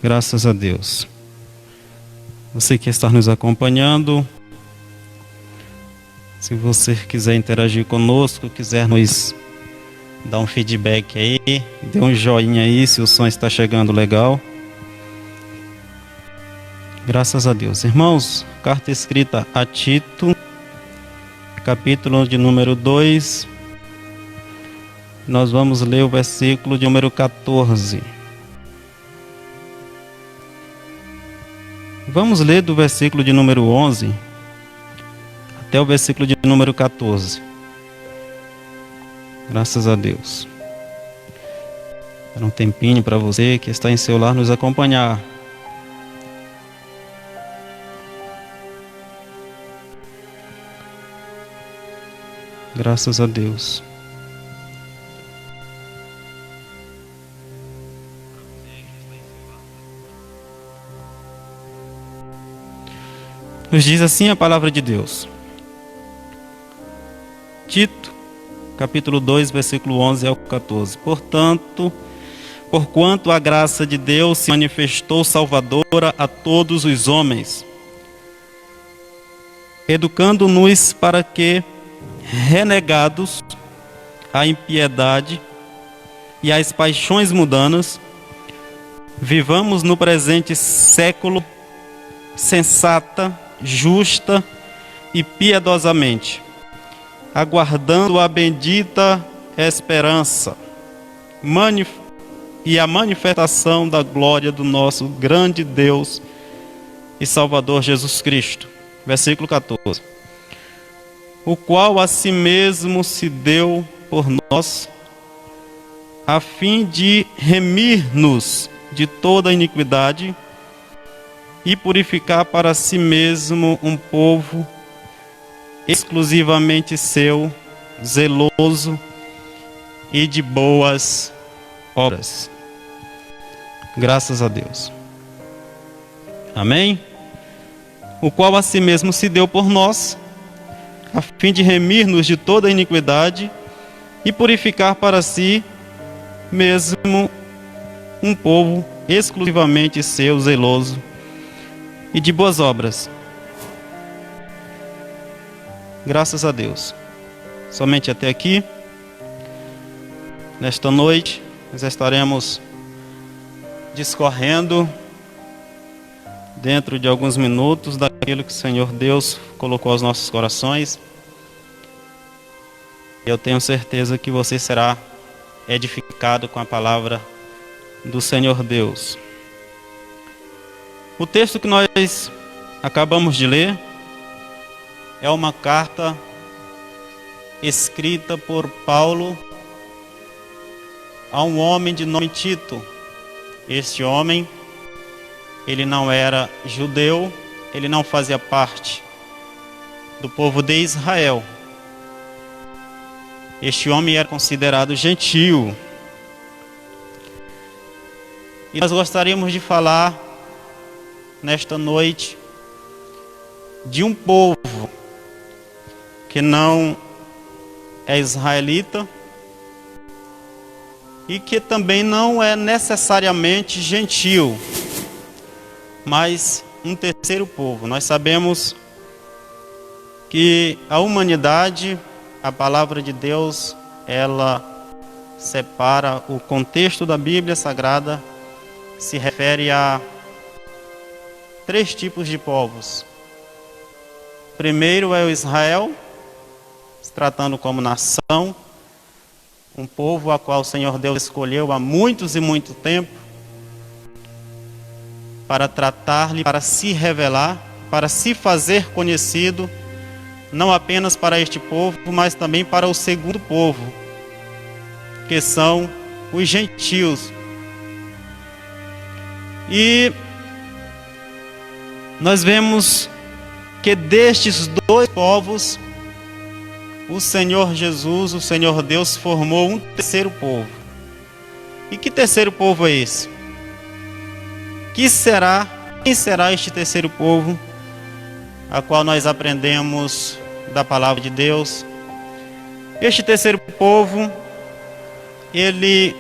Graças a Deus. Você que está nos acompanhando, se você quiser interagir conosco, quiser nos dar um feedback aí, dê um joinha aí se o som está chegando legal. Graças a Deus. Irmãos, carta escrita a Tito, capítulo de número 2. Nós vamos ler o versículo de número 14. Vamos ler do versículo de número 11 até o versículo de número 14. Graças a Deus. Dar um tempinho para você que está em seu lar nos acompanhar. Graças a Deus. Nos diz assim a palavra de Deus. Tito, capítulo 2, versículo 11 ao 14. Porquanto a graça de Deus se manifestou salvadora a todos os homens, educando-nos para que, renegados à impiedade e às paixões mundanas, vivamos no presente século sensata, justa e piedosamente, aguardando a bendita esperança e a manifestação da glória do nosso grande Deus e Salvador Jesus Cristo. Versículo 14. O qual a si mesmo se deu por nós, a fim de remir-nos de toda iniquidade e purificar para si mesmo um povo exclusivamente seu, zeloso e de boas obras. Graças a Deus. Amém? O qual a si mesmo se deu por nós, a fim de remir-nos de toda iniquidade e purificar para si mesmo um povo exclusivamente seu, zeloso e de boas obras. Graças a Deus. Somente até aqui. Nesta noite, nós estaremos discorrendo dentro de alguns minutos daquilo que o Senhor Deus colocou aos nossos corações. Eu tenho certeza que você será edificado com a palavra do Senhor Deus. O texto que nós acabamos de ler é uma carta escrita por Paulo a um homem de nome Tito. Este homem, ele não era judeu, ele não fazia parte do povo de Israel. Este homem era considerado gentio. E nós gostaríamos de falar nesta noite de um povo que não é israelita e que também não é necessariamente gentil, mas um terceiro povo. Nós sabemos que a humanidade, a palavra de Deus, ela separa o contexto da Bíblia Sagrada, se refere a 3 tipos de povos. Primeiro é o Israel, se tratando como nação, um povo a qual o Senhor Deus escolheu há muitos e muito tempo para tratar-lhe, para se revelar, para se fazer conhecido, não apenas para este povo, mas também para o segundo povo, que são os gentios. E nós vemos que destes 2 povos, o Senhor Jesus, o Senhor Deus, formou um terceiro povo. E que terceiro povo é esse? Quem será este terceiro povo, a qual nós aprendemos da palavra de Deus? Este terceiro povo, ele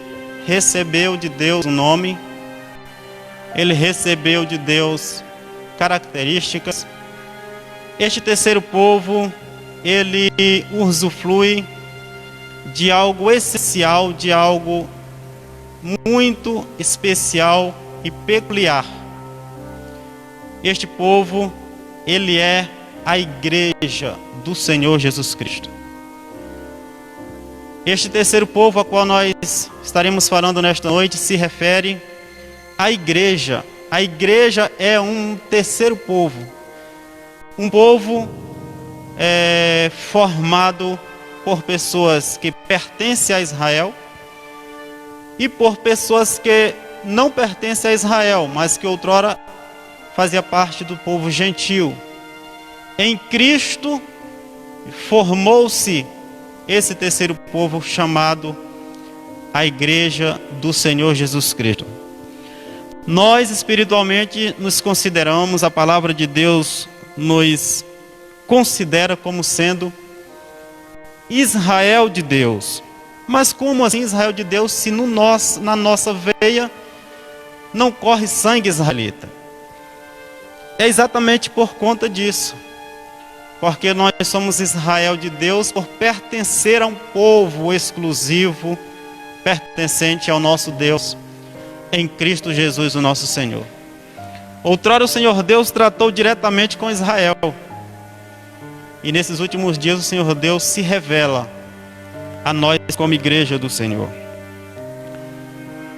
recebeu de Deus um nome, ele recebeu de Deus características. Este terceiro povo, ele usufrui de algo essencial, de algo muito especial e peculiar. Este povo, ele é a igreja do Senhor Jesus Cristo. Este terceiro povo a qual nós estaremos falando nesta noite se refere à igreja. A igreja é um terceiro povo. Um povo formado por pessoas que pertencem a Israel e por pessoas que não pertencem a Israel, mas que outrora fazia parte do povo gentil. Em Cristo formou-se esse terceiro povo chamado a igreja do Senhor Jesus Cristo. Nós espiritualmente nos consideramos, a palavra de Deus nos considera como sendo Israel de Deus. Mas como assim Israel de Deus, se na nossa veia não corre sangue israelita? É exatamente por conta disso. Porque nós somos Israel de Deus por pertencer a um povo exclusivo, pertencente ao nosso Deus, em Cristo Jesus, o nosso Senhor. Outrora o Senhor Deus tratou diretamente com Israel. E nesses últimos dias o Senhor Deus se revela a nós como igreja do Senhor.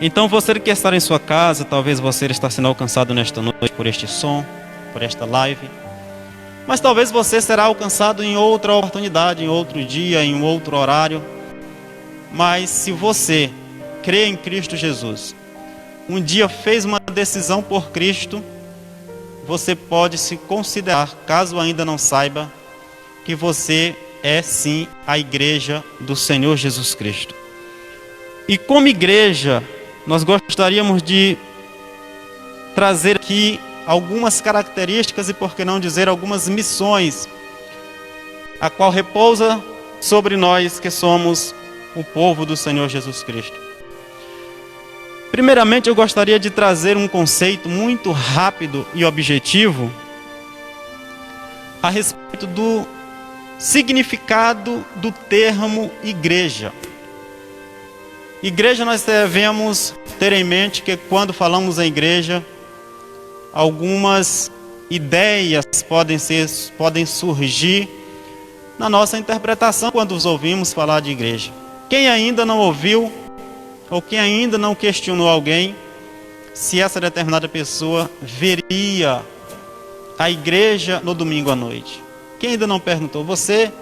Então você que está em sua casa, talvez você está sendo alcançado nesta noite por este som, por esta live. Mas talvez você será alcançado em outra oportunidade, em outro dia, em um outro horário. Mas se você crê em Cristo Jesus, um dia fez uma decisão por Cristo, você pode se considerar, caso ainda não saiba, que você é sim a igreja do Senhor Jesus Cristo. E como igreja, nós gostaríamos de trazer aqui algumas características e, por que não dizer, algumas missões, a qual repousa sobre nós que somos o povo do Senhor Jesus Cristo. Primeiramente, eu gostaria de trazer um conceito muito rápido e objetivo a respeito do significado do termo igreja. Igreja, nós devemos ter em mente que quando falamos em igreja, algumas ideias podem surgir na nossa interpretação quando os ouvimos falar de igreja. Quem ainda não ouviu, ou quem ainda não questionou alguém, se essa determinada pessoa veria a igreja no domingo à noite? Quem ainda não perguntou, você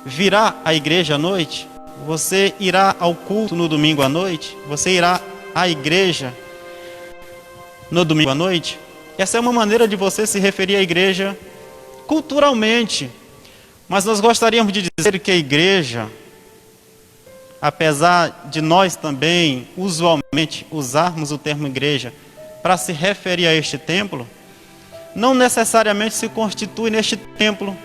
virá à igreja à noite? Você irá ao culto no domingo à noite? Você irá à igreja no domingo à noite? Essa é uma maneira de você se referir à igreja culturalmente. Mas nós gostaríamos de dizer que a igreja, apesar de nós também, usualmente, usarmos o termo igreja para se referir a este templo, não necessariamente se constitui neste templo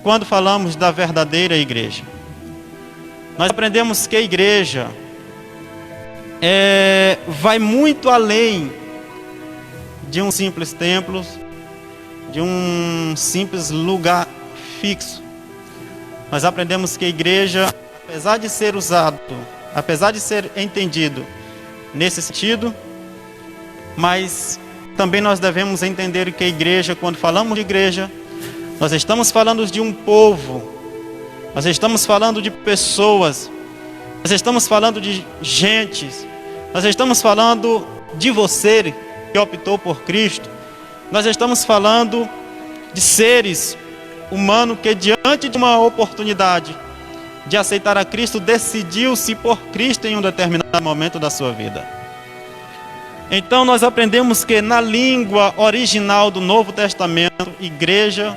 quando falamos da verdadeira igreja. Nós aprendemos que a igreja vai muito além de um simples templo, de um simples lugar fixo. Nós aprendemos que a igreja, apesar de ser usado, apesar de ser entendido nesse sentido, mas também nós devemos entender que a igreja, quando falamos de igreja, nós estamos falando de um povo, nós estamos falando de pessoas, nós estamos falando de gentes, nós estamos falando de você que optou por Cristo, nós estamos falando de seres humanos que, diante de uma oportunidade de aceitar a Cristo, decidiu-se por Cristo em um determinado momento da sua vida. Então nós aprendemos que na língua original do Novo Testamento, igreja,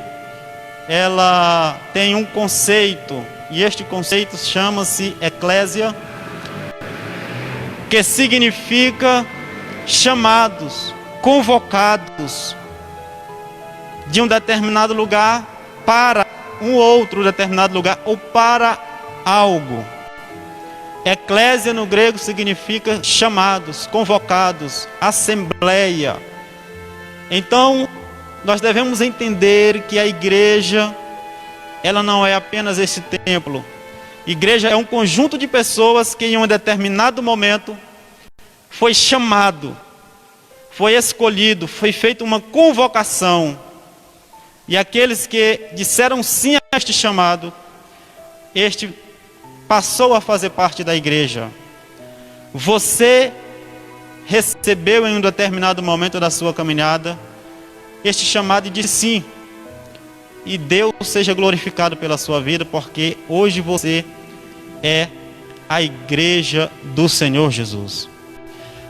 ela tem um conceito, e este conceito chama-se eclésia, que significa chamados, convocados de um determinado lugar para um outro determinado lugar ou para algo. Eclésia no grego significa chamados, convocados, assembleia. Então, nós devemos entender que a igreja, ela não é apenas esse templo. Igreja é um conjunto de pessoas que em um determinado momento foi chamado, foi escolhido, foi feita uma convocação. E aqueles que disseram sim a este chamado, este passou a fazer parte da igreja. Você recebeu em um determinado momento da sua caminhada este chamado e disse sim. E Deus seja glorificado pela sua vida, porque hoje você é a igreja do Senhor Jesus.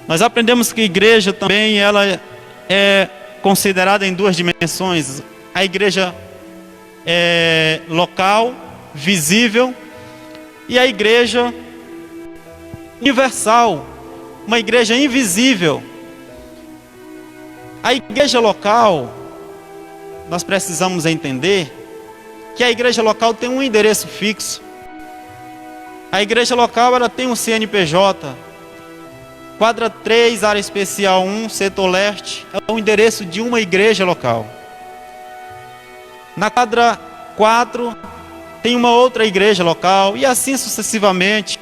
Nós aprendemos que a igreja também ela é considerada em duas dimensões. A igreja é local, visível, e a igreja universal, uma igreja invisível. A igreja local, nós precisamos entender que a igreja local tem um endereço fixo. A igreja local ela tem um CNPJ, quadra 3, área especial 1, setor leste, é o endereço de uma igreja local. Na quadra 4, tem uma outra igreja local, e assim sucessivamente.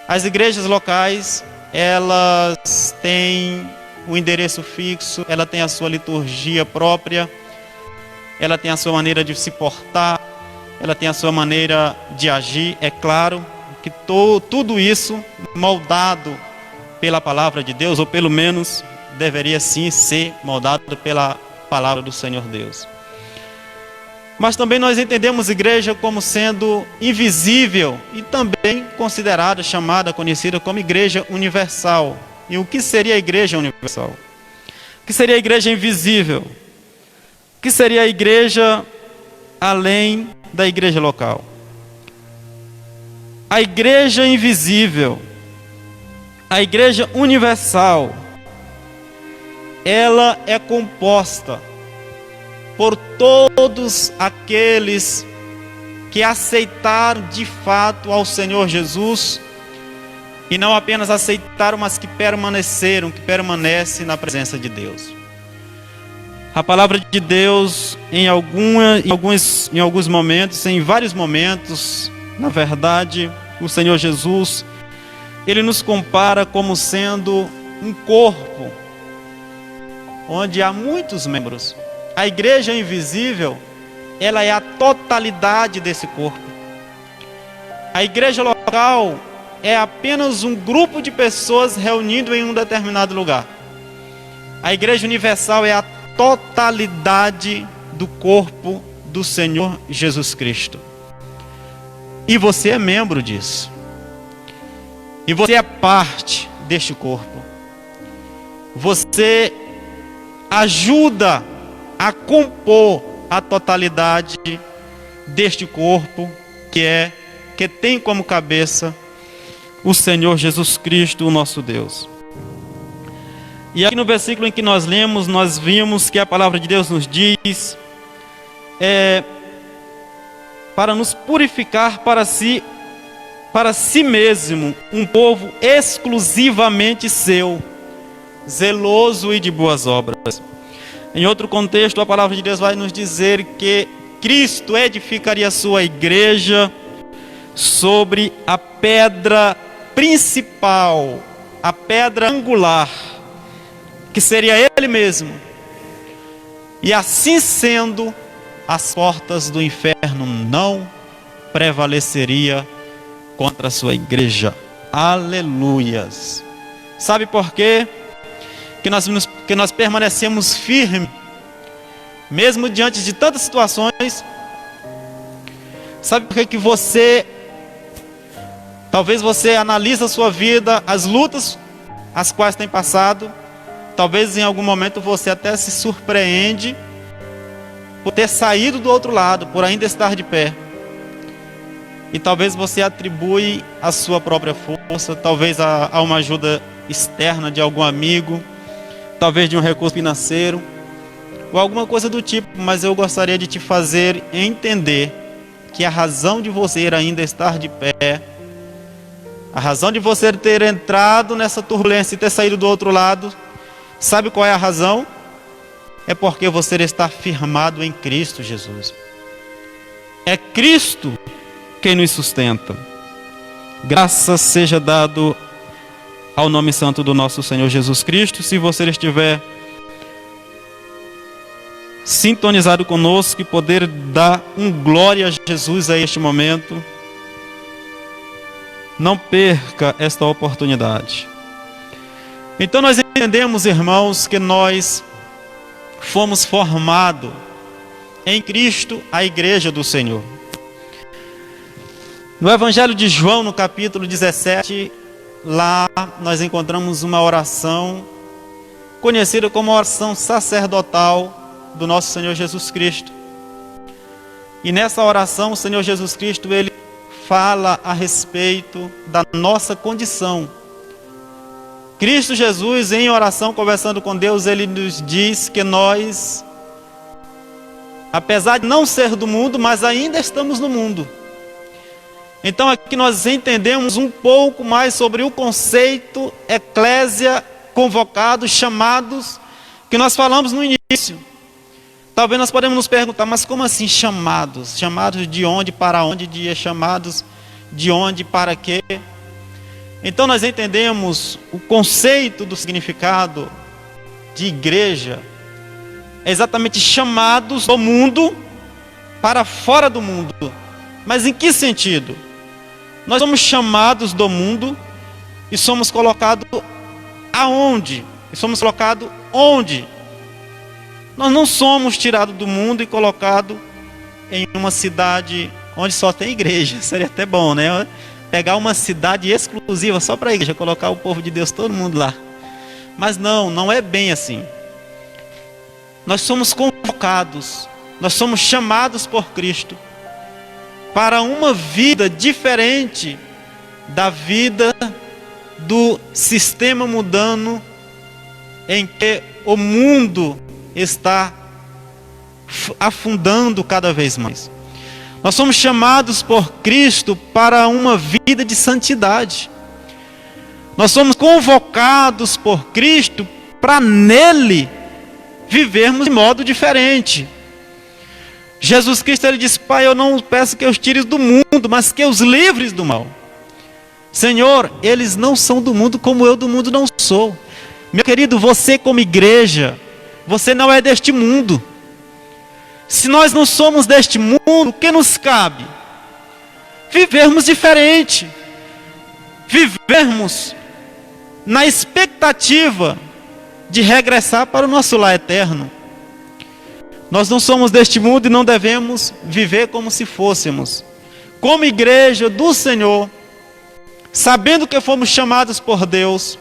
As igrejas locais, elas têm um endereço fixo, ela tem a sua liturgia própria, ela tem a sua maneira de se portar, ela tem a sua maneira de agir. É claro que tudo isso moldado pela palavra de Deus, ou pelo menos deveria sim ser moldado pela palavra do Senhor Deus. Mas também nós entendemos igreja como sendo invisível e também considerada, chamada, conhecida como igreja universal. E o que seria a igreja universal? O que seria a igreja invisível? O que seria a igreja além da igreja local? A igreja invisível, a igreja universal, ela é composta por todos aqueles que aceitaram de fato ao Senhor Jesus, e não apenas aceitaram, mas que permanecem na presença de Deus. A palavra de Deus, em alguns momentos, em vários momentos, na verdade, o Senhor Jesus, Ele nos compara como sendo um corpo, onde há muitos membros. A igreja invisível, ela é a totalidade desse corpo. A igreja local é apenas um grupo de pessoas reunido em um determinado lugar. A igreja universal é a totalidade do corpo do Senhor Jesus Cristo. E você é membro disso. E você é parte deste corpo. Você ajuda a compor a totalidade deste corpo que tem como cabeça o Senhor Jesus Cristo, o nosso Deus. E aqui no versículo em que nós lemos, nós vimos que a palavra de Deus nos diz para nos purificar para si mesmo, um povo exclusivamente seu, zeloso e de boas obras. Em outro contexto, a palavra de Deus vai nos dizer que Cristo edificaria a sua igreja sobre a pedra principal, a pedra angular, que seria Ele mesmo. E assim sendo, as portas do inferno não prevaleceriam contra a sua igreja. Aleluias! Sabe por quê? Que nós permanecemos firmes, mesmo diante de tantas situações. Sabe por que talvez você analisa a sua vida, as lutas as quais tem passado, talvez em algum momento você até se surpreende por ter saído do outro lado, por ainda estar de pé. E talvez você atribui a sua própria força, talvez a uma ajuda externa de algum amigo, talvez de um recurso financeiro, ou alguma coisa do tipo. Mas eu gostaria de te fazer entender que a razão de você ainda estar de pé A razão de você ter entrado nessa turbulência e ter saído do outro lado, sabe qual é a razão? É porque você está firmado em Cristo Jesus. É Cristo quem nos sustenta. Graças seja dado ao nome santo do nosso Senhor Jesus Cristo. Se você estiver sintonizado conosco e poder dar glória a Jesus a este momento, não perca esta oportunidade. Então nós entendemos, irmãos, que nós fomos formados em Cristo, a igreja do Senhor. No Evangelho de João, no capítulo 17, lá nós encontramos uma oração conhecida como oração sacerdotal do nosso Senhor Jesus Cristo. E nessa oração, o Senhor Jesus Cristo, ele fala a respeito da nossa condição. Cristo Jesus, em oração, conversando com Deus, ele nos diz que nós, apesar de não ser do mundo, mas ainda estamos no mundo. Então aqui nós entendemos um pouco mais sobre o conceito eclésia, convocados, chamados, que nós falamos no início. Talvez nós podemos nos perguntar, mas como assim chamados? Chamados de onde para onde? Chamados de onde para quê? Então nós entendemos o conceito do significado de igreja, é exatamente chamados do mundo para fora do mundo. Mas em que sentido? Nós somos chamados do mundo e somos colocados aonde? E somos colocados onde? Nós não somos tirados do mundo e colocados em uma cidade onde só tem igreja. Seria até bom, né? Pegar uma cidade exclusiva só para a igreja, colocar o povo de Deus, todo mundo lá. Mas não é bem assim. Nós somos convocados, nós somos chamados por Cristo para uma vida diferente da vida do sistema mundano em que o mundo está afundando cada vez mais. Nós somos chamados por Cristo para uma vida de santidade. Nós somos convocados por Cristo para nele vivermos de modo diferente. Jesus Cristo, ele diz: Pai, eu não peço que os tires do mundo, mas que os livres do mal. Senhor, eles não são do mundo como eu do mundo não sou. Meu querido, você como igreja, você não é deste mundo. Se nós não somos deste mundo, o que nos cabe? Vivermos diferente. Vivermos na expectativa de regressar para o nosso lar eterno. Nós não somos deste mundo e não devemos viver como se fôssemos. Como igreja do Senhor, sabendo que fomos chamados por Deus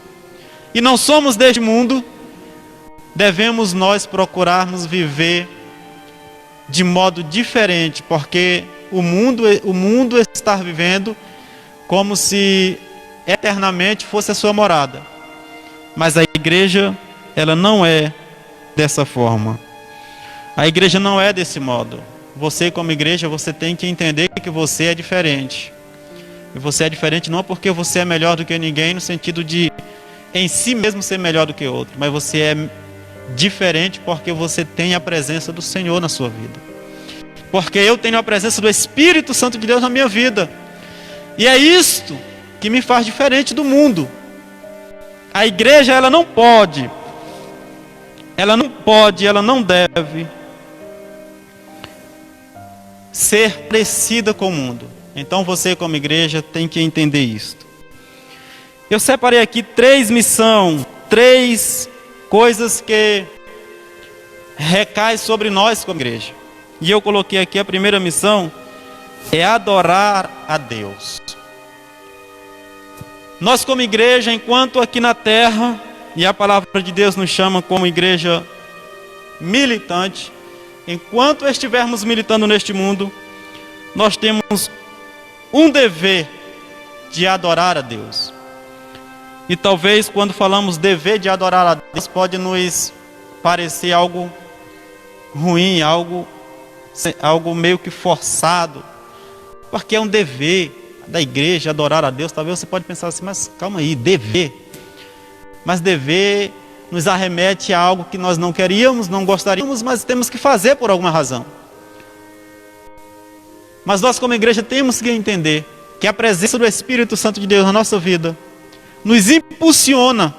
e não somos deste mundo, devemos nós procurarmos viver de modo diferente, porque o mundo está vivendo como se eternamente fosse a sua morada. Mas a igreja, ela não é dessa forma. A igreja não é desse modo. Você como igreja, você tem que entender que você é diferente. E você é diferente não porque você é melhor do que ninguém, no sentido de em si mesmo ser melhor do que outro, mas você é diferente porque você tem a presença do Senhor na sua vida. Porque eu tenho a presença do Espírito Santo de Deus na minha vida. E é isto que me faz diferente do mundo. A igreja, ela não pode, ela não deve ser parecida com o mundo. Então você como igreja tem que entender isto. Eu separei aqui 3 missões, 3 coisas que recaem sobre nós como igreja. E eu coloquei aqui a primeira missão, é adorar a Deus. Nós como igreja, enquanto aqui na terra, e a palavra de Deus nos chama como igreja militante, enquanto estivermos militando neste mundo, nós temos um dever de adorar a Deus. E talvez quando falamos dever de adorar a Deus, pode nos parecer algo ruim, algo meio que forçado, porque é um dever. da igreja, adorar a Deus, talvez você pode pensar assim, mas calma aí, dever. Mas dever nos arremete a algo que nós não queríamos, não gostaríamos, mas temos que fazer por alguma razão. Mas nós como igreja temos que entender que a presença do Espírito Santo de Deus na nossa vida nos impulsiona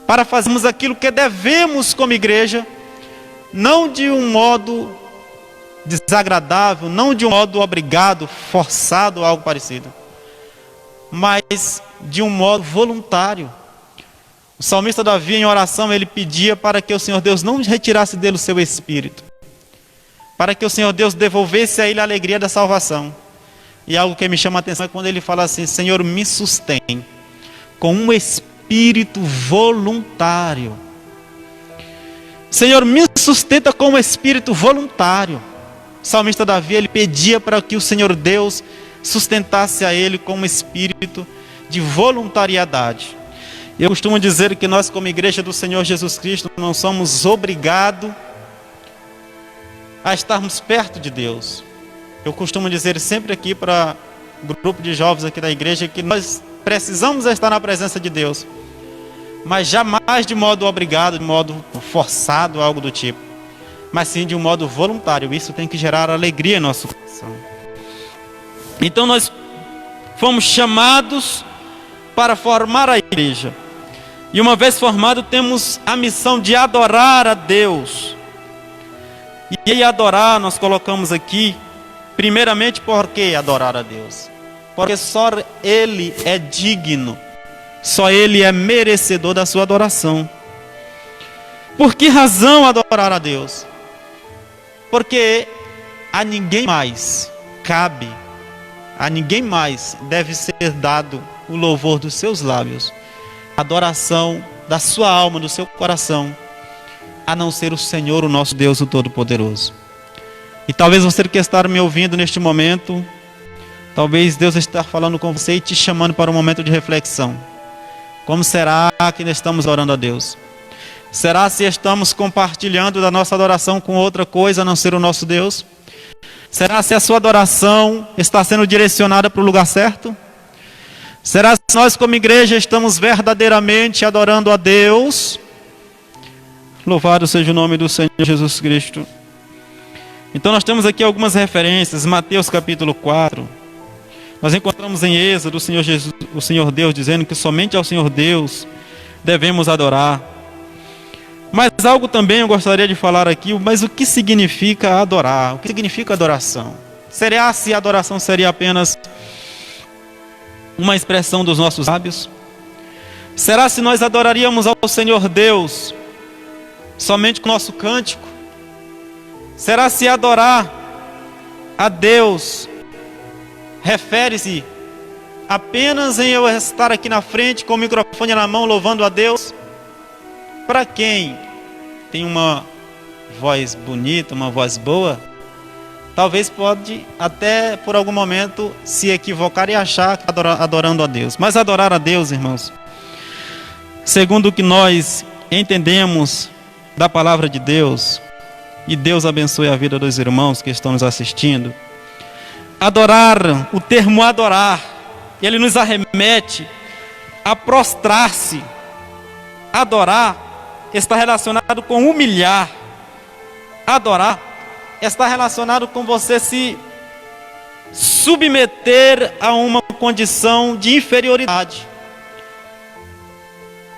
para fazermos aquilo que devemos como igreja, não de um modo desagradável, não de um modo obrigado, forçado ou algo parecido, mas de um modo voluntário. O salmista Davi, em oração, ele pedia para que o Senhor Deus não retirasse dele o seu espírito, para que o Senhor Deus devolvesse a ele a alegria da salvação. E algo que me chama a atenção é quando ele fala assim: Senhor, me sustém com um espírito voluntário. Senhor, me sustenta com um espírito voluntário. O salmista Davi, ele pedia para que o Senhor Deus sustentasse a ele com um espírito de voluntariedade. Eu costumo dizer que nós, como igreja do Senhor Jesus Cristo, não somos obrigados a estarmos perto de Deus. Eu costumo dizer sempre aqui para o grupo de jovens aqui da igreja que nós precisamos estar na presença de Deus, mas jamais de modo obrigado, de modo forçado, algo do tipo, mas sim de um modo voluntário. Isso tem que gerar alegria em nosso coração. Então nós fomos chamados para formar a igreja. E uma vez formado, temos a missão de adorar a Deus. E adorar, nós colocamos aqui, primeiramente, por que adorar a Deus? Porque só Ele é digno, só Ele é merecedor da sua adoração. Por que razão adorar a Deus? Porque a ninguém mais cabe, a ninguém mais deve ser dado o louvor dos seus lábios, a adoração da sua alma, do seu coração, a não ser o Senhor, o nosso Deus, o Todo-Poderoso. E talvez você que está me ouvindo neste momento, talvez Deus está falando com você e te chamando para um momento de reflexão. Como será que nós estamos orando a Deus? Será se estamos compartilhando da nossa adoração com outra coisa a não ser o nosso Deus? Será se a sua adoração está sendo direcionada para o lugar certo? Será se nós como igreja estamos verdadeiramente adorando a Deus? Louvado seja o nome do Senhor Jesus Cristo. Então nós temos aqui algumas referências. Mateus capítulo 4. Nós encontramos em Êxodo o Senhor Deus dizendo que somente ao Senhor Deus devemos adorar. Mas algo também eu gostaria de falar aqui, mas o que significa adorar? O que significa adoração? Será se a adoração seria apenas uma expressão dos nossos lábios? Será se nós adoraríamos ao Senhor Deus somente com o nosso cântico? Será se adorar a Deus refere-se apenas em eu estar aqui na frente com o microfone na mão louvando a Deus? Para quem tem uma voz bonita, uma voz boa, talvez pode até por algum momento se equivocar e achar que está adorando a Deus. Mas adorar a Deus, irmãos, segundo o que nós entendemos da palavra de Deus, e Deus abençoe a vida dos irmãos que estão nos assistindo, adorar, o termo adorar, ele nos arremete a prostrar-se. Adorar está relacionado com humilhar. Adorar está relacionado com você se submeter a uma condição de inferioridade.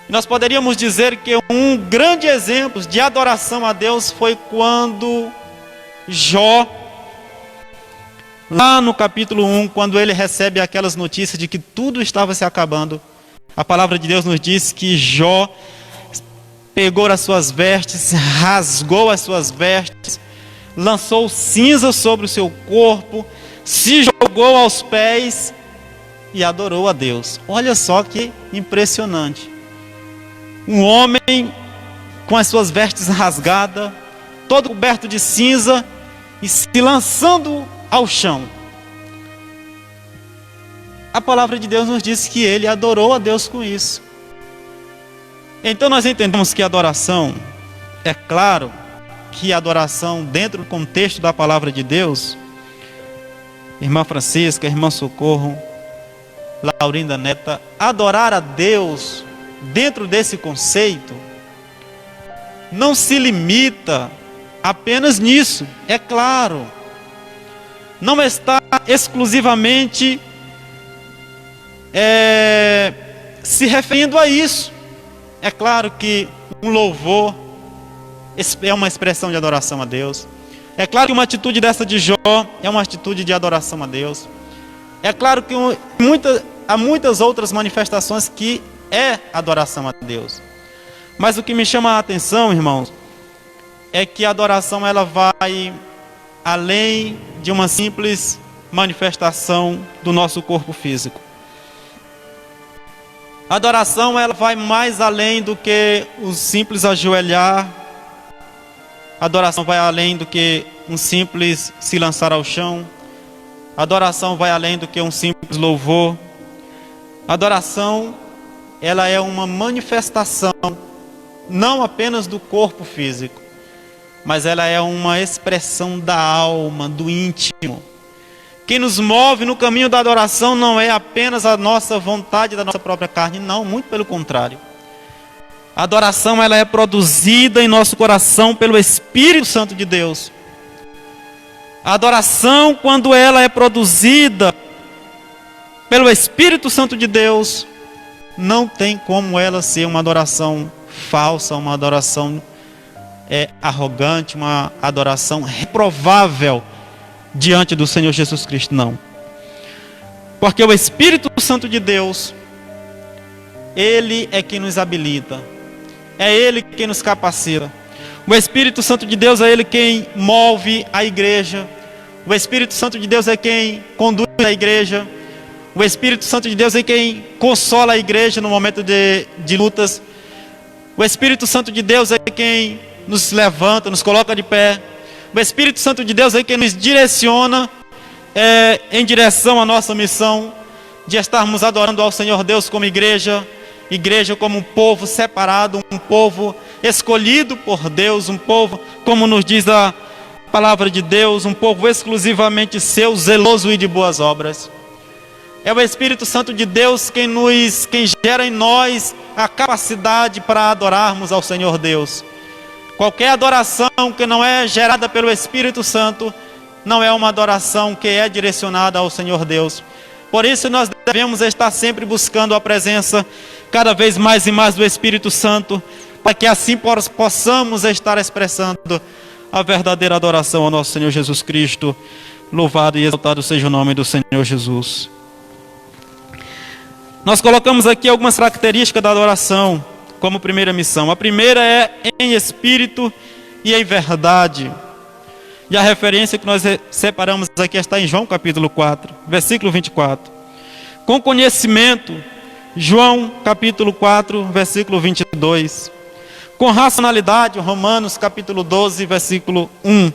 Nós poderíamos dizer que um grande exemplo de adoração a Deus foi quando Jó, lá no capítulo 1, quando ele recebe aquelas notícias de que tudo estava se acabando, a palavra de Deus nos diz que Jó pegou as suas vestes, rasgou as suas vestes, lançou cinza sobre o seu corpo, se jogou aos pés e adorou a Deus. Olha só que impressionante. Um homem com as suas vestes rasgadas, todo coberto de cinza e se lançando ao chão. A palavra de Deus nos diz que ele adorou a Deus com isso. Então nós entendemos que a adoração, é claro que a adoração dentro do contexto da palavra de Deus, irmã Francisca, irmã Socorro, Laurinda Neta, adorar a Deus dentro desse conceito não se limita apenas nisso, é claro. Não está exclusivamente se referindo a isso. É claro que um louvor é uma expressão de adoração a Deus. É claro que uma atitude dessa de Jó é uma atitude de adoração a Deus. É claro que há muitas outras manifestações que é adoração a Deus. Mas o que me chama a atenção, irmãos, é que a adoração ela vai além de uma simples manifestação do nosso corpo físico. A adoração ela vai mais além do que o simples ajoelhar. A adoração vai além do que um simples se lançar ao chão. A adoração vai além do que um simples louvor. A adoração, ela é uma manifestação, não apenas do corpo físico, mas ela é uma expressão da alma, do íntimo. Quem nos move no caminho da adoração não é apenas a nossa vontade da nossa própria carne, não, muito pelo contrário. A adoração ela é produzida em nosso coração pelo Espírito Santo de Deus. A adoração, quando ela é produzida pelo Espírito Santo de Deus, não tem como ela ser uma adoração falsa, uma adoração arrogante, uma adoração reprovável diante do Senhor Jesus Cristo, não. Porque o Espírito Santo de Deus, Ele é quem nos habilita. É Ele quem nos capacita. O Espírito Santo de Deus é Ele quem move a igreja. O Espírito Santo de Deus é quem conduz a igreja. O Espírito Santo de Deus é quem consola a igreja no momento de lutas. O Espírito Santo de Deus é quem nos levanta, nos coloca de pé. O Espírito Santo de Deus é quem nos direciona em direção à nossa missão de estarmos adorando ao Senhor Deus como igreja como um povo separado, um povo escolhido por Deus, um povo, como nos diz a palavra de Deus, um povo exclusivamente seu, zeloso e de boas obras. É o Espírito Santo de Deus quem gera em nós a capacidade para adorarmos ao Senhor Deus. Qualquer adoração que não é gerada pelo Espírito Santo não é uma adoração que é direcionada ao Senhor Deus. Por isso nós devemos estar sempre buscando a presença cada vez mais e mais do Espírito Santo, para que assim possamos estar expressando a verdadeira adoração ao nosso Senhor Jesus Cristo. Louvado e exaltado seja o nome do Senhor Jesus. Nós colocamos aqui algumas características da adoração como primeira missão. A primeira é em espírito e em verdade. E a referência que nós separamos aqui está em João capítulo 4, versículo 24. Com conhecimento, João capítulo 4, versículo 22. Com racionalidade, Romanos capítulo 12, versículo 1.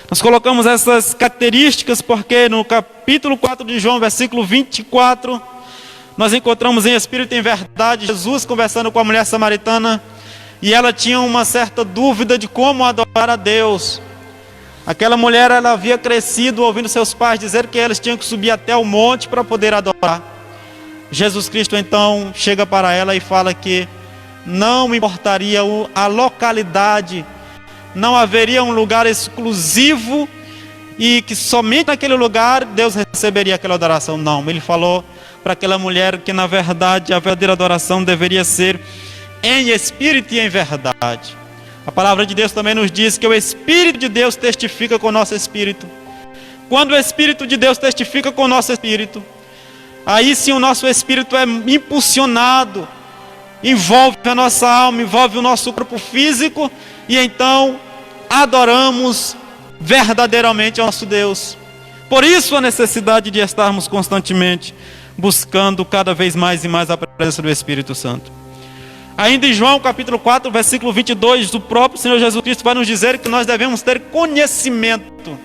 Nós colocamos essas características porque no capítulo 4 de João, versículo 24, nós encontramos em espírito e em verdade Jesus conversando com a mulher samaritana, e ela tinha uma certa dúvida de como adorar a Deus. Aquela mulher, ela havia crescido ouvindo seus pais dizer que eles tinham que subir até o monte para poder adorar. Jesus Cristo então chega para ela e fala que não importaria a localidade, não haveria um lugar exclusivo e que somente naquele lugar Deus receberia aquela adoração. Não, ele falou para aquela mulher que na verdade a verdadeira adoração deveria ser em espírito e em verdade. A palavra de Deus também nos diz que o Espírito de Deus testifica com o nosso espírito. Quando o Espírito de Deus testifica com o nosso espírito, aí sim o nosso espírito é impulsionado, envolve a nossa alma, envolve o nosso corpo físico, e então adoramos verdadeiramente ao nosso Deus. Por isso a necessidade de estarmos constantemente buscando cada vez mais e mais a presença do Espírito Santo. Ainda em João capítulo 4, versículo 22, o próprio Senhor Jesus Cristo vai nos dizer que nós devemos ter conhecimento.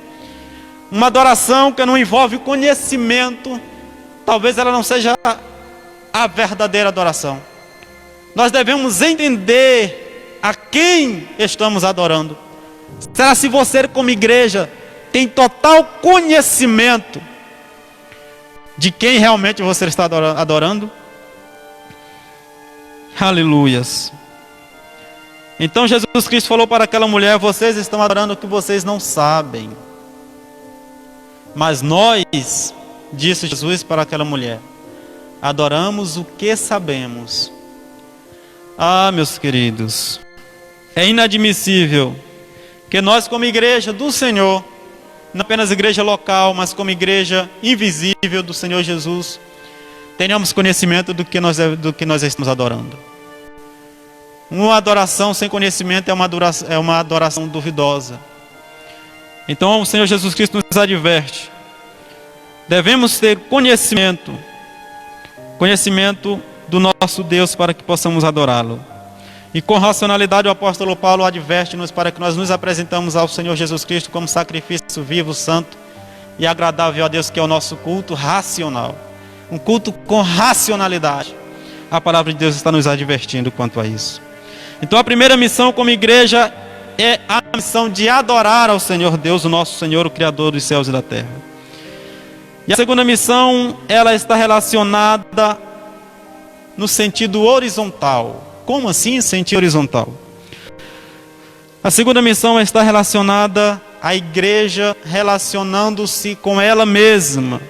Uma adoração que não envolve conhecimento, talvez ela não seja a verdadeira adoração. Nós devemos entender a quem estamos adorando. Será se você como igreja tem total conhecimento de quem realmente você está adorando? Aleluias. Então Jesus Cristo falou para aquela mulher: vocês estão adorando o que vocês não sabem. Mas nós, disse Jesus para aquela mulher, adoramos o que sabemos. Ah, meus queridos, é inadmissível que nós, como igreja do Senhor, não apenas igreja local, mas como igreja invisível do Senhor Jesus, tenhamos conhecimento do que nós estamos adorando. Uma adoração sem conhecimento é uma adoração duvidosa. Então o Senhor Jesus Cristo nos adverte: devemos ter conhecimento do nosso Deus para que possamos adorá-lo. E com racionalidade o apóstolo Paulo adverte-nos para que nós nos apresentamos ao Senhor Jesus Cristo como sacrifício vivo, santo e agradável a Deus, que é o nosso culto racional. Um culto com racionalidade. A palavra de Deus está nos advertindo quanto a isso. Então a primeira missão como igreja é a missão de adorar ao Senhor Deus, o nosso Senhor, o Criador dos céus e da terra. E a segunda missão, ela está relacionada no sentido horizontal. Como assim, sentido horizontal? A segunda missão está relacionada à igreja relacionando-se com ela mesma.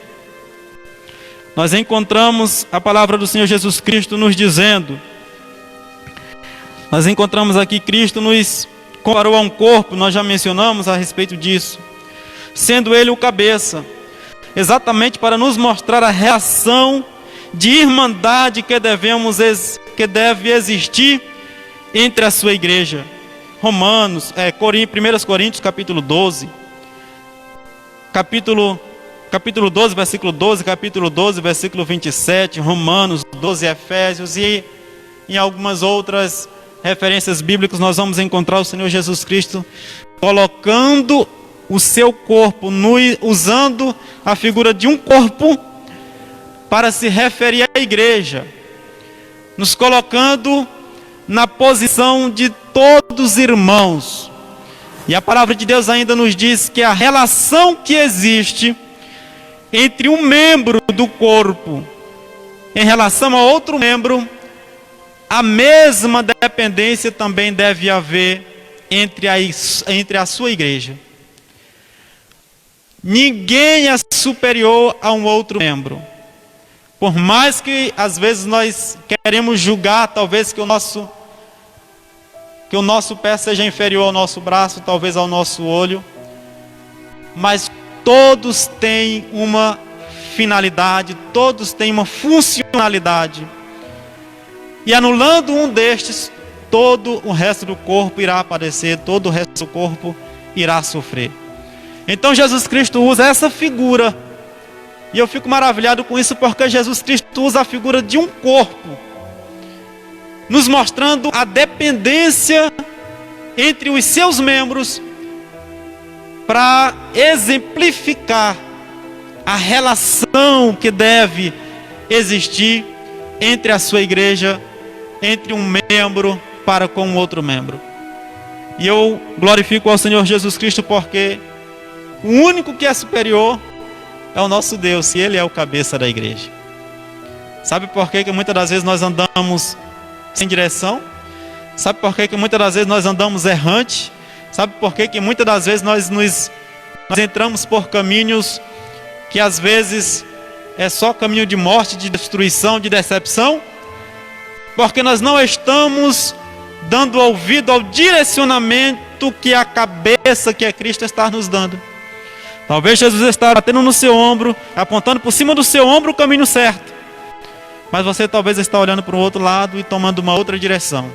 Nós encontramos a palavra do Senhor Jesus Cristo nos dizendo, nós encontramos aqui Cristo nos comparou a um corpo, nós já mencionamos a respeito disso, sendo ele o cabeça, exatamente para nos mostrar a relação de irmandade que deve existir entre a sua igreja. 1 Coríntios capítulo 12, capítulo 12, versículo 12, capítulo 12, versículo 27, Romanos 12, Efésios, e em algumas outras referências bíblicas nós vamos encontrar o Senhor Jesus Cristo colocando o seu corpo, usando a figura de um corpo para se referir à igreja, nos colocando na posição de todos irmãos. E a palavra de Deus ainda nos diz que a relação que existe entre um membro do corpo em relação a outro membro, a mesma dependência também deve haver entre a sua igreja. Ninguém é superior a um outro membro. Por mais que às vezes nós queremos julgar, talvez que o nosso pé seja inferior ao nosso braço, talvez ao nosso olho, mas todos têm uma finalidade, todos têm uma funcionalidade. E anulando um destes, todo o resto do corpo irá aparecer, todo o resto do corpo irá sofrer. Então Jesus Cristo usa essa figura, e eu fico maravilhado com isso, porque Jesus Cristo usa a figura de um corpo, nos mostrando a dependência entre os seus membros, para exemplificar a relação que deve existir entre a sua igreja, entre um membro para com o outro membro. E eu glorifico ao Senhor Jesus Cristo, porque o único que é superior é o nosso Deus, e Ele é o cabeça da igreja. Sabe por que muitas das vezes nós andamos sem direção? Sabe por que muitas das vezes nós andamos errante? Sabe por que muitas das vezes nós entramos por caminhos que às vezes é só caminho de morte, de destruição, de decepção? Porque nós não estamos dando ouvido ao direcionamento que a cabeça, que é Cristo, está nos dando. Talvez Jesus está batendo no seu ombro, apontando por cima do seu ombro o caminho certo, mas você talvez está olhando para o outro lado e tomando uma outra direção.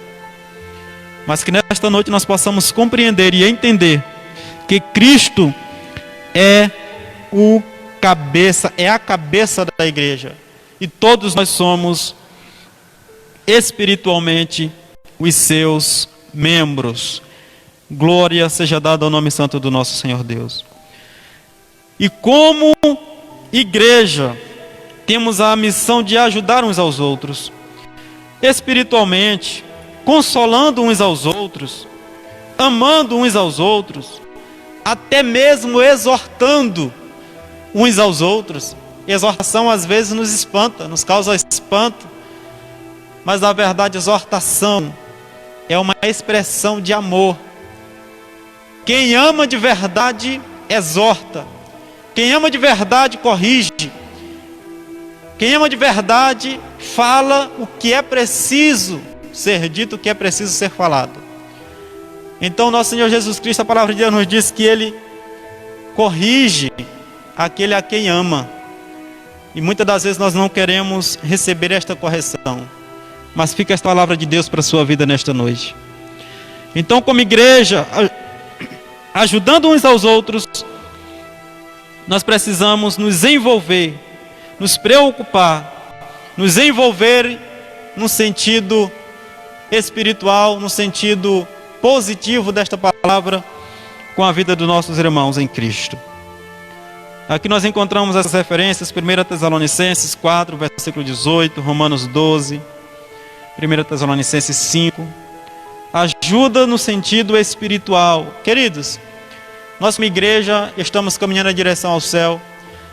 Mas que nesta noite nós possamos compreender e entender que Cristo é a cabeça da igreja, e todos nós somos espiritualmente os seus membros. Glória seja dada ao nome santo do nosso Senhor Deus. E como igreja, temos a missão de ajudar uns aos outros, espiritualmente, consolando uns aos outros, amando uns aos outros, até mesmo exortando uns aos outros. Exortação às vezes nos espanta, nos causa espanto, mas na verdade exortação é uma expressão de amor. Quem ama de verdade exorta, quem ama de verdade corrige, quem ama de verdade fala o que é preciso ser dito, o que é preciso ser falado. Então nosso Senhor Jesus Cristo, a palavra de Deus nos diz que Ele corrige aquele a quem ama. E muitas das vezes nós não queremos receber esta correção. Mas fica esta palavra de Deus para a sua vida nesta noite. Então, como igreja, ajudando uns aos outros, nós precisamos nos envolver, nos preocupar, nos envolver no sentido espiritual, no sentido positivo desta palavra, com a vida dos nossos irmãos em Cristo. Aqui nós encontramos as referências: 1 Tessalonicenses 4, versículo 18, Romanos 12, 1 Tessalonicenses 5. Ajuda no sentido espiritual. Queridos, nós como igreja estamos caminhando na direção ao céu.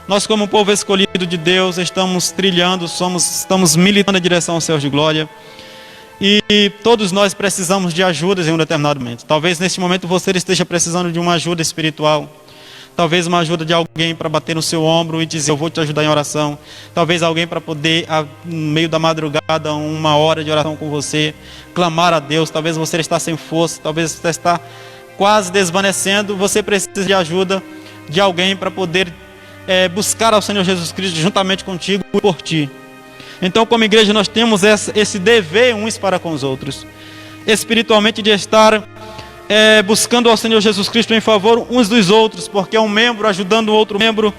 Nós como povo escolhido de Deus estamos trilhando, estamos militando na direção ao céu de glória. E todos nós precisamos de ajudas em um determinado momento. Talvez neste momento você esteja precisando de uma ajuda espiritual. Talvez uma ajuda de alguém para bater no seu ombro e dizer: eu vou te ajudar em oração. Talvez alguém para poder, no meio da madrugada, 1 hora de oração com você, clamar a Deus. Talvez você está sem força, talvez você está quase desvanecendo. Você precisa de ajuda de alguém para poder buscar ao Senhor Jesus Cristo juntamente contigo e por ti. Então, como igreja, nós temos esse dever uns para com os outros, espiritualmente, de estar buscando ao Senhor Jesus Cristo em favor uns dos outros, porque é um membro ajudando o outro membro,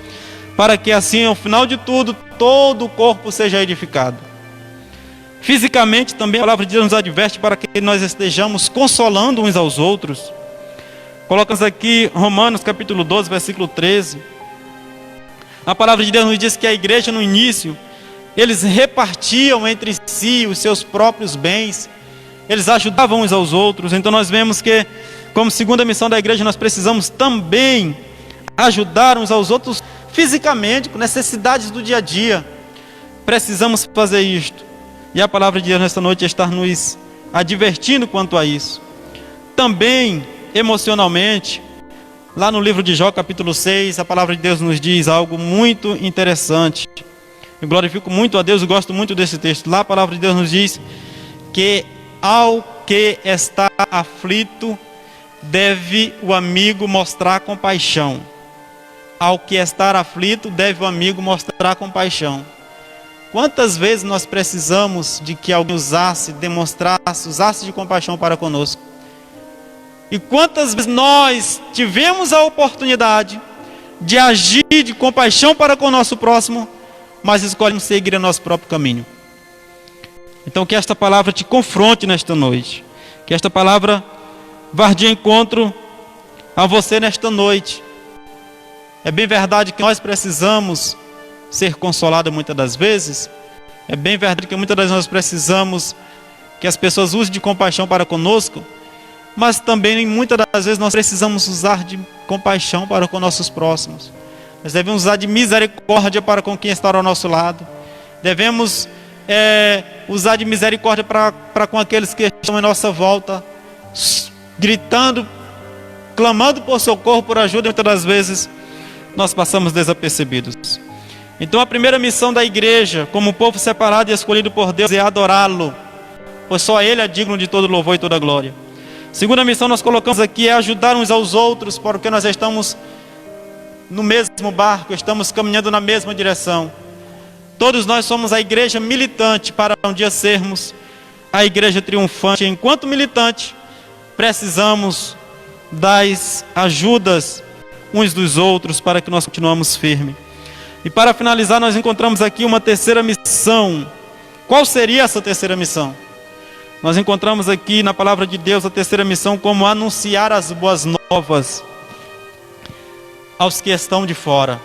para que assim, ao final de tudo, todo o corpo seja edificado. Fisicamente também a palavra de Deus nos adverte para que nós estejamos consolando uns aos outros. Colocamos aqui Romanos capítulo 12, versículo 13. A palavra de Deus nos diz que a igreja no início, eles repartiam entre si os seus próprios bens, eles ajudavam uns aos outros. Então nós vemos que, como segunda missão da igreja, nós precisamos também ajudar uns aos outros fisicamente, com necessidades do dia a dia. Precisamos fazer isto. E a palavra de Deus nesta noite está nos advertindo quanto a isso. Também, emocionalmente, lá no livro de Jó, capítulo 6, a palavra de Deus nos diz algo muito interessante. Eu glorifico muito a Deus, eu gosto muito desse texto. Lá a palavra de Deus nos diz que ao que está aflito, deve o amigo mostrar compaixão. Ao que estar aflito, deve o amigo mostrar compaixão. Quantas vezes nós precisamos de que alguém usasse de compaixão para conosco? E quantas vezes nós tivemos a oportunidade de agir de compaixão para com o nosso próximo, mas escolhemos seguir o nosso próprio caminho? Então que esta palavra te confronte nesta noite. Que esta palavra vá de encontro a você nesta noite. É bem verdade que nós precisamos ser consolados muitas das vezes. É bem verdade que muitas das vezes nós precisamos que as pessoas usem de compaixão para conosco. Mas também muitas das vezes nós precisamos usar de compaixão para com nossos próximos. Nós devemos usar de misericórdia para com quem está ao nosso lado. Devemos usar de misericórdia para com aqueles que estão em nossa volta, gritando, clamando por socorro, por ajuda. Muitas das vezes nós passamos desapercebidos. Então a primeira missão da igreja, como povo separado e escolhido por Deus, é adorá-lo, pois só Ele é digno de todo louvor e toda glória. Segunda missão nós colocamos aqui é ajudar uns aos outros, porque nós estamos no mesmo barco, estamos caminhando na mesma direção. Todos nós somos a igreja militante para um dia sermos a igreja triunfante. Enquanto militante, precisamos das ajudas uns dos outros para que nós continuemos firmes. E para finalizar, nós encontramos aqui uma terceira missão. Qual seria essa terceira missão? Nós encontramos aqui na palavra de Deus a terceira missão como anunciar as boas novas aos que estão de fora.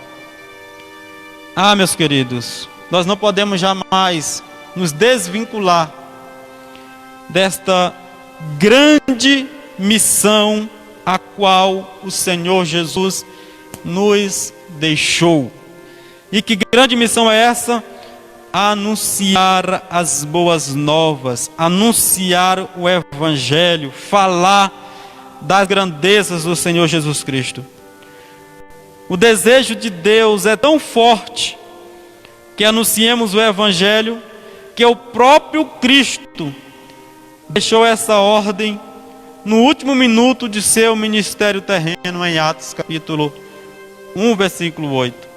Ah, meus queridos, nós não podemos jamais nos desvincular desta grande missão a qual o Senhor Jesus nos deixou. E que grande missão é essa? Anunciar as boas novas, anunciar o Evangelho, falar das grandezas do Senhor Jesus Cristo. O desejo de Deus é tão forte que anunciemos o Evangelho, que o próprio Cristo deixou essa ordem no último minuto de seu ministério terreno, em Atos capítulo 1, versículo 8.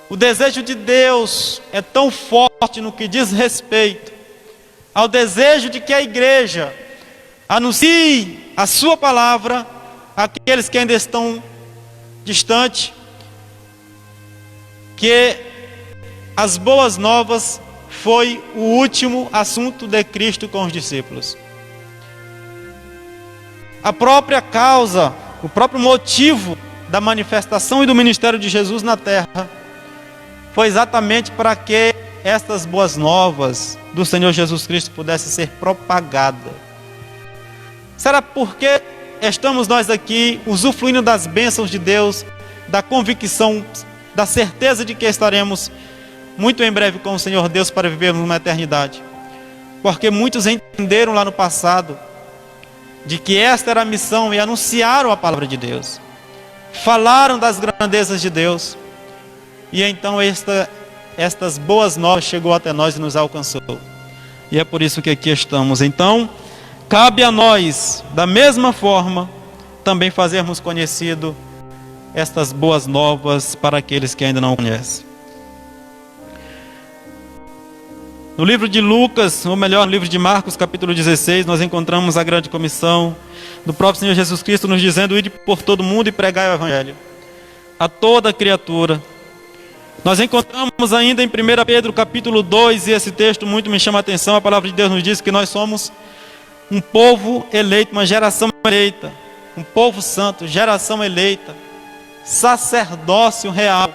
O desejo de Deus é tão forte no que diz respeito ao desejo de que a igreja anuncie a sua palavra àqueles que ainda estão distantes, que as boas novas foi o último assunto de Cristo com os discípulos. A própria causa, o próprio motivo da manifestação e do ministério de Jesus na terra foi exatamente para que estas boas novas do Senhor Jesus Cristo pudessem ser propagadas. Será porque estamos nós aqui usufruindo das bênçãos de Deus, da convicção, da certeza de que estaremos muito em breve com o Senhor Deus para vivermos uma eternidade? Porque muitos entenderam lá no passado de que esta era a missão e anunciaram a palavra de Deus, falaram das grandezas de Deus, e então estas boas novas chegou até nós e nos alcançou. E é por isso que aqui estamos. Então, cabe a nós, da mesma forma, também fazermos conhecido estas boas novas para aqueles que ainda não conhecem. No livro de Lucas, ou melhor, no livro de Marcos, capítulo 16, nós encontramos a grande comissão do próprio Senhor Jesus Cristo nos dizendo: ide por todo mundo e pregai o Evangelho a toda criatura. Nós encontramos ainda em 1 Pedro capítulo 2, e esse texto muito me chama a atenção. A palavra de Deus nos diz que nós somos um povo eleito, uma geração eleita, um povo santo, geração eleita, sacerdócio real.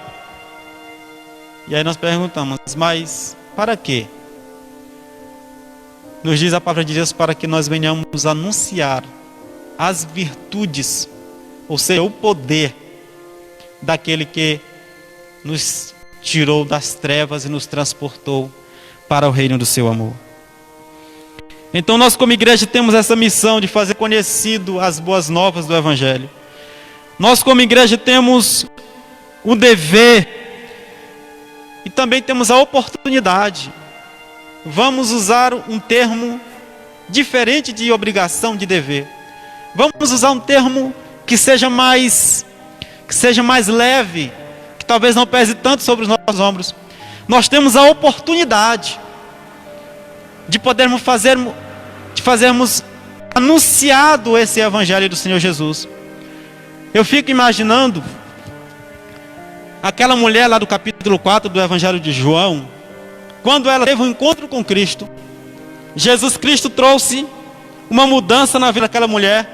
E aí nós perguntamos: mas para quê? Nos diz a palavra de Deus para que nós venhamos anunciar as virtudes, ou seja, o poder daquele que nos tirou das trevas e nos transportou para o reino do seu amor. Então nós como igreja temos essa missão de fazer conhecido as boas novas do Evangelho. Nós como igreja temos o dever e também temos a oportunidade. Vamos usar um termo diferente de obrigação, de dever. Vamos usar um termo que seja mais leve, que talvez não pese tanto sobre os nossos ombros. Nós temos a oportunidade de fazermos anunciado esse Evangelho do Senhor Jesus. Eu fico imaginando aquela mulher lá do capítulo 4 do Evangelho de João, quando ela teve um encontro com Cristo. Jesus Cristo trouxe uma mudança na vida daquela mulher.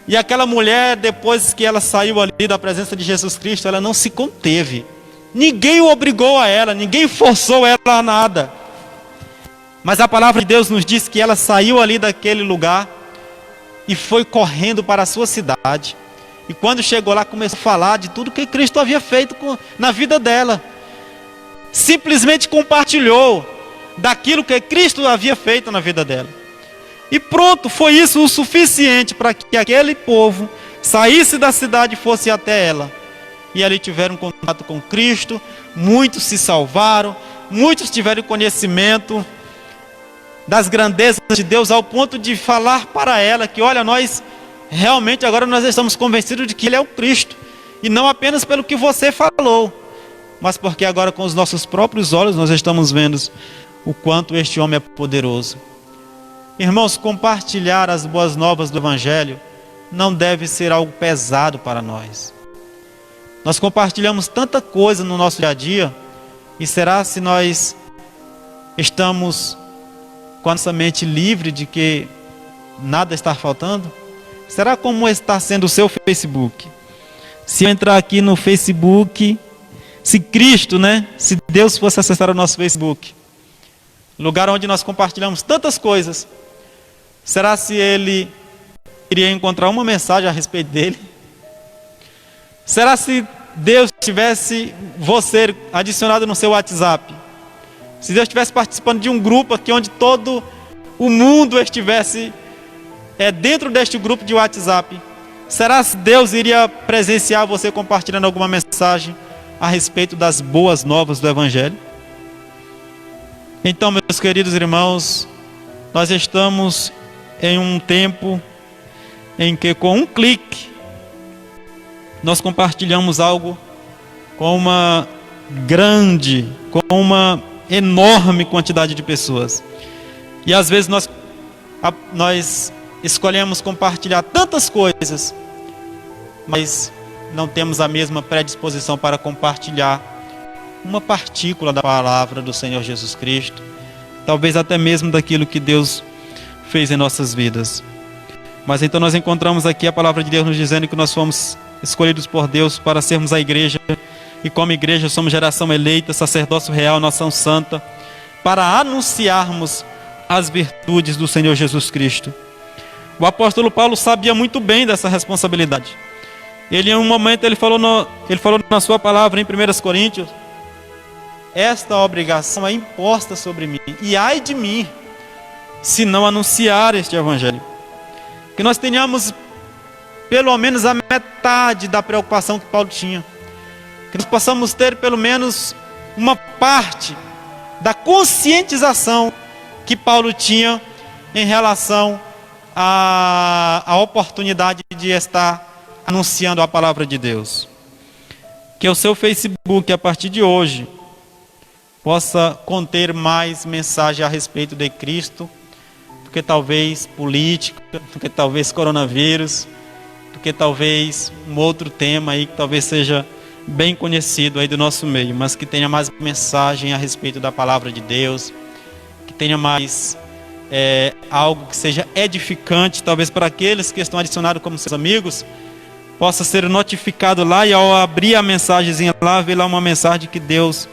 E aquela mulher, depois que ela saiu ali da presença de Jesus Cristo, ela não se conteve. Ninguém o obrigou a ela, ninguém forçou ela a nada. Mas a palavra de Deus nos diz que ela saiu ali daquele lugar e foi correndo para a sua cidade. E quando chegou lá, começou a falar de tudo que Cristo havia feito na vida dela. Simplesmente compartilhou daquilo que Cristo havia feito na vida dela. E pronto, foi isso o suficiente para que aquele povo saísse da cidade e fosse até ela. E ali tiveram contato com Cristo, muitos se salvaram, muitos tiveram conhecimento das grandezas de Deus, ao ponto de falar para ela que, olha, nós realmente agora nós estamos convencidos de que Ele é o Cristo. E não apenas pelo que você falou, mas porque agora com os nossos próprios olhos nós estamos vendo o quanto este homem é poderoso. Irmãos, compartilhar as boas novas do Evangelho não deve ser algo pesado para nós. Nós compartilhamos tanta coisa no nosso dia a dia, e será se nós estamos com a nossa mente livre de que nada está faltando? Será como está sendo o seu Facebook? Se eu entrar aqui no Facebook, se Cristo, se Deus fosse acessar o nosso Facebook, lugar onde nós compartilhamos tantas coisas, será se Ele iria encontrar uma mensagem a respeito dele? Será se Deus tivesse você adicionado no seu WhatsApp? Se Deus estivesse participando de um grupo aqui onde todo o mundo estivesse dentro deste grupo de WhatsApp, será que Deus iria presenciar você compartilhando alguma mensagem a respeito das boas novas do Evangelho? Então, meus queridos irmãos, nós estamos em um tempo em que com um clique nós compartilhamos algo com uma enorme quantidade de pessoas. E às vezes nós escolhemos compartilhar tantas coisas, mas não temos a mesma predisposição para compartilhar uma partícula da palavra do Senhor Jesus Cristo, talvez até mesmo daquilo que Deus fez em nossas vidas. Mas então nós encontramos aqui a palavra de Deus nos dizendo que nós fomos escolhidos por Deus para sermos a igreja, e como igreja somos geração eleita, sacerdócio real, nação santa, para anunciarmos as virtudes do Senhor Jesus Cristo. O apóstolo Paulo sabia muito bem dessa responsabilidade. Ele em um momento ele falou na sua palavra em 1 Coríntios: esta obrigação é imposta sobre mim, e ai de mim, se não anunciar este evangelho. Que nós tenhamos pelo menos a metade da preocupação que Paulo tinha. Que nós possamos ter pelo menos uma parte da conscientização que Paulo tinha em relação à oportunidade de estar anunciando a palavra de Deus. Que o seu Facebook, a partir de hoje, possa conter mais mensagem a respeito de Cristo, do que talvez política, do que talvez coronavírus, do que talvez um outro tema aí que talvez seja bem conhecido aí do nosso meio, mas que tenha mais mensagem a respeito da palavra de Deus, que tenha mais algo que seja edificante, talvez para aqueles que estão adicionados como seus amigos, possa ser notificado lá, e ao abrir a mensagenzinha lá, ver lá uma mensagem de que Deus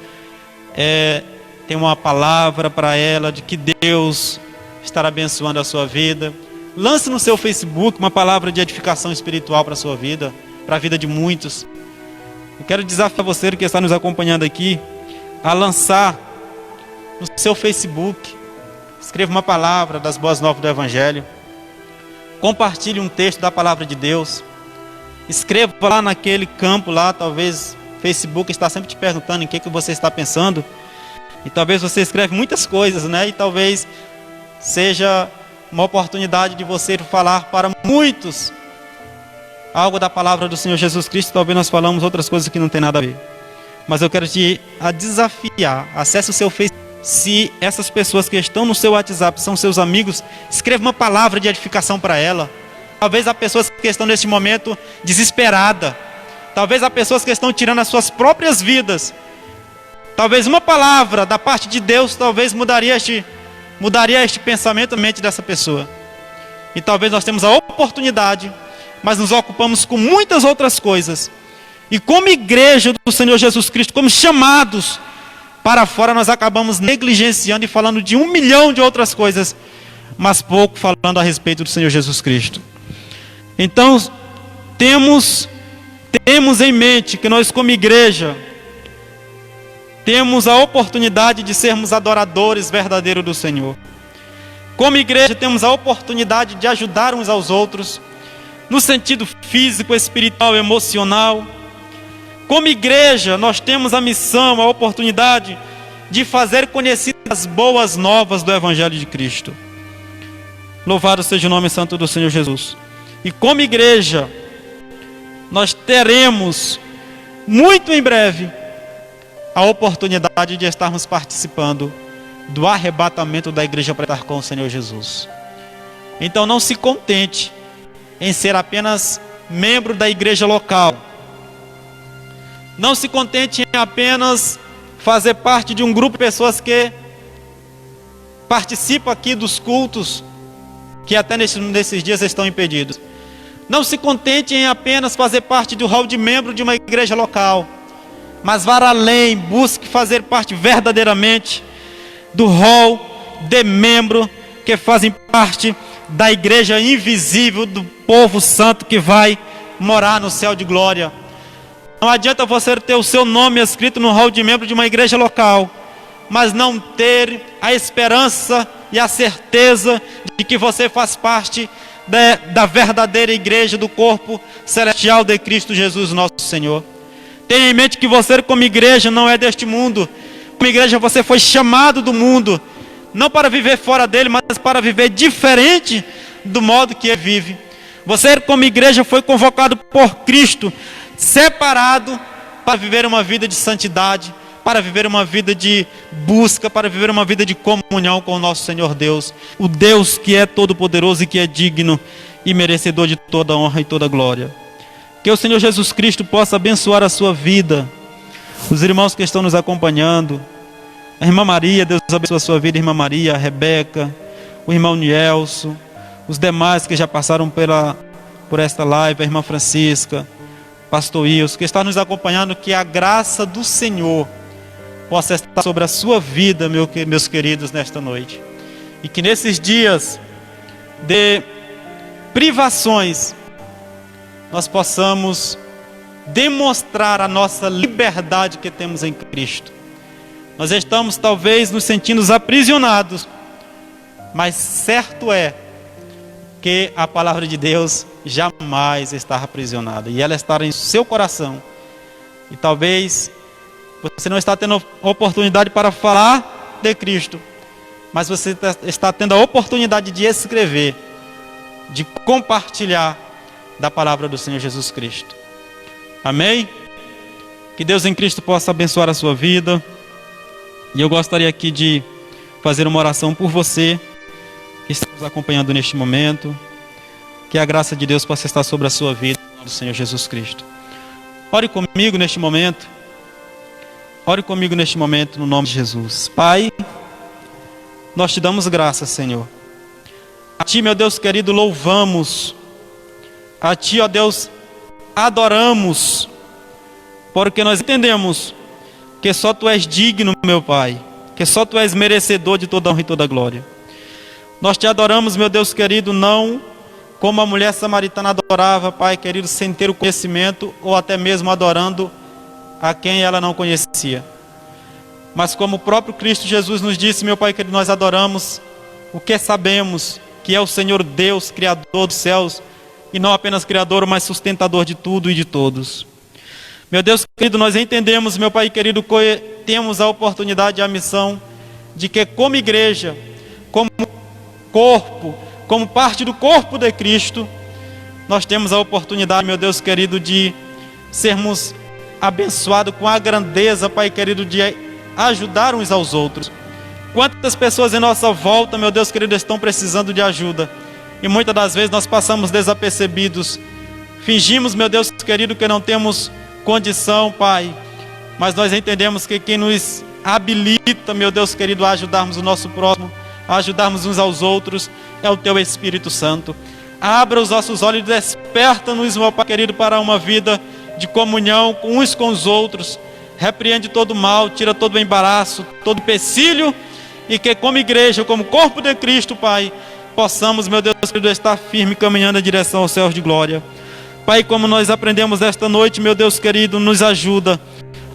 tem uma palavra para ela, de que Deus estará abençoando a sua vida. Lance no seu Facebook uma palavra de edificação espiritual para a sua vida, para a vida de muitos. Eu quero desafiar você que está nos acompanhando aqui a lançar no seu Facebook, escreva uma palavra das boas novas do Evangelho, compartilhe um texto da palavra de Deus, escreva lá naquele campo lá, talvez o Facebook está sempre te perguntando em que você está pensando, e talvez você escreve muitas coisas, né? E talvez seja uma oportunidade de você falar para muitos algo da palavra do Senhor Jesus Cristo. Talvez nós falamos outras coisas que não tem nada a ver, mas eu quero te desafiar. Acesse o seu Facebook. Se essas pessoas que estão no seu WhatsApp são seus amigos, escreva uma palavra de edificação para ela. Talvez há pessoas que estão neste momento desesperadas, talvez há pessoas que estão tirando as suas próprias vidas. Talvez uma palavra da parte de Deus talvez mudaria este pensamento na mente dessa pessoa. E talvez nós temos a oportunidade, mas nos ocupamos com muitas outras coisas. E como igreja do Senhor Jesus Cristo, como chamados para fora, nós acabamos negligenciando e falando de 1 milhão de outras coisas, mas pouco falando a respeito do Senhor Jesus Cristo. Então, temos em mente que nós como igreja temos a oportunidade de sermos adoradores verdadeiros do Senhor. Como igreja temos a oportunidade de ajudar uns aos outros, no sentido físico, espiritual, emocional. Como igreja nós temos a missão, a oportunidade de fazer conhecidas as boas novas do Evangelho de Cristo. Louvado seja o nome santo do Senhor Jesus. E como igreja nós teremos muito em breve a oportunidade de estarmos participando do arrebatamento da igreja para estar com o Senhor Jesus. Então não se contente em ser apenas membro da igreja local. Não se contente em apenas fazer parte de um grupo de pessoas que participam aqui dos cultos, que até nesses dias estão impedidos. Não se contente em apenas fazer parte do hall de membro de uma igreja local, mas vá além, busque fazer parte verdadeiramente do hall de membro que fazem parte da igreja invisível, do povo santo que vai morar no céu de glória. Não adianta você ter o seu nome escrito no hall de membro de uma igreja local, mas não ter a esperança e a certeza de que você faz parte da verdadeira igreja do corpo celestial de Cristo Jesus nosso Senhor. Tenha em mente que você como igreja não é deste mundo. Como igreja você foi chamado do mundo, não para viver fora dele, mas para viver diferente do modo que ele vive. Você como igreja foi convocado por Cristo, separado para viver uma vida de santidade, para viver uma vida de busca, para viver uma vida de comunhão com o nosso Senhor Deus, o Deus que é todo poderoso e que é digno e merecedor de toda honra e toda glória. Que o Senhor Jesus Cristo possa abençoar a sua vida, os irmãos que estão nos acompanhando, a irmã Maria, Deus abençoe a sua vida, a irmã Maria, a Rebeca, o irmão Nielso, os demais que já passaram por esta live, a irmã Francisca, pastor Wilson, que está nos acompanhando, que a graça do Senhor possa estar sobre a sua vida, meus queridos, nesta noite. E que nesses dias de privações, nós possamos demonstrar a nossa liberdade que temos em Cristo. Nós estamos talvez nos sentindo aprisionados, mas certo é que a palavra de Deus jamais está aprisionada, e ela está em seu coração. E talvez você não está tendo oportunidade para falar de Cristo, mas você está tendo a oportunidade de escrever, de compartilhar da palavra do Senhor Jesus Cristo. Amém? Que Deus em Cristo possa abençoar a sua vida. E eu gostaria aqui de fazer uma oração por você que está nos acompanhando neste momento. Que a graça de Deus possa estar sobre a sua vida, em nome do Senhor Jesus Cristo. Ore comigo neste momento. Ore comigo neste momento, no nome de Jesus. Pai, nós te damos graças, Senhor. A Ti, meu Deus querido, louvamos. A Ti, ó Deus, adoramos. Porque nós entendemos que só Tu és digno, meu Pai. Que só Tu és merecedor de toda honra e toda glória. Nós Te adoramos, meu Deus querido, não como a mulher samaritana adorava, Pai querido, sem ter o conhecimento, ou até mesmo adorando a quem ela não conhecia. Mas como o próprio Cristo Jesus nos disse, meu Pai querido, nós adoramos o que sabemos, que é o Senhor Deus, Criador dos céus, e não apenas Criador, mas sustentador de tudo e de todos. Meu Deus querido, nós entendemos, meu Pai querido, que temos a oportunidade e a missão de que como igreja, como corpo, como parte do corpo de Cristo, nós temos a oportunidade, meu Deus querido, de sermos abençoados com a grandeza, Pai querido, de ajudar uns aos outros. Quantas pessoas em nossa volta, meu Deus querido, estão precisando de ajuda, e muitas das vezes nós passamos desapercebidos, fingimos, meu Deus querido, que não temos condição, Pai, mas nós entendemos que quem nos habilita, meu Deus querido, a ajudarmos o nosso próximo, a ajudarmos uns aos outros, é o Teu Espírito Santo. Abra os nossos olhos e desperta-nos, meu Pai querido, para uma vida de comunhão uns com os outros. Repreende todo o mal, tira todo o embaraço, todo o empecilho, e que como igreja, como corpo de Cristo, Pai, possamos, meu Deus querido, estar firme caminhando em direção aos céus de glória. Pai, como nós aprendemos esta noite, meu Deus querido, nos ajuda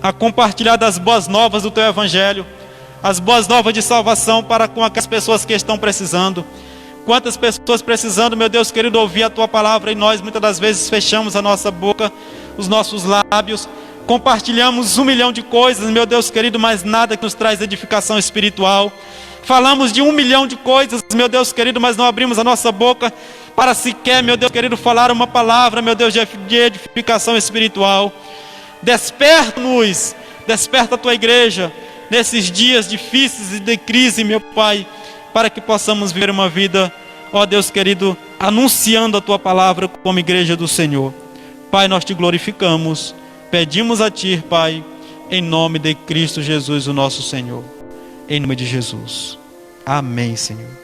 a compartilhar das boas novas do Teu Evangelho, as boas novas de salvação para com aquelas pessoas que estão precisando. Quantas pessoas precisando, meu Deus querido, ouvir a Tua palavra, e nós muitas das vezes fechamos a nossa boca, os nossos lábios, compartilhamos 1 milhão de coisas, meu Deus querido, mas nada que nos traz edificação espiritual. Falamos de 1 milhão de coisas, meu Deus querido, mas não abrimos a nossa boca para sequer, meu Deus querido, falar uma palavra, meu Deus, de edificação espiritual. Desperta-nos, desperta a Tua igreja nesses dias difíceis e de crise, meu Pai, para que possamos viver uma vida, ó Deus querido, anunciando a Tua palavra como igreja do Senhor. Pai, nós Te glorificamos, pedimos a Ti, Pai, em nome de Cristo Jesus, o nosso Senhor. Em nome de Jesus. Amém, Senhor.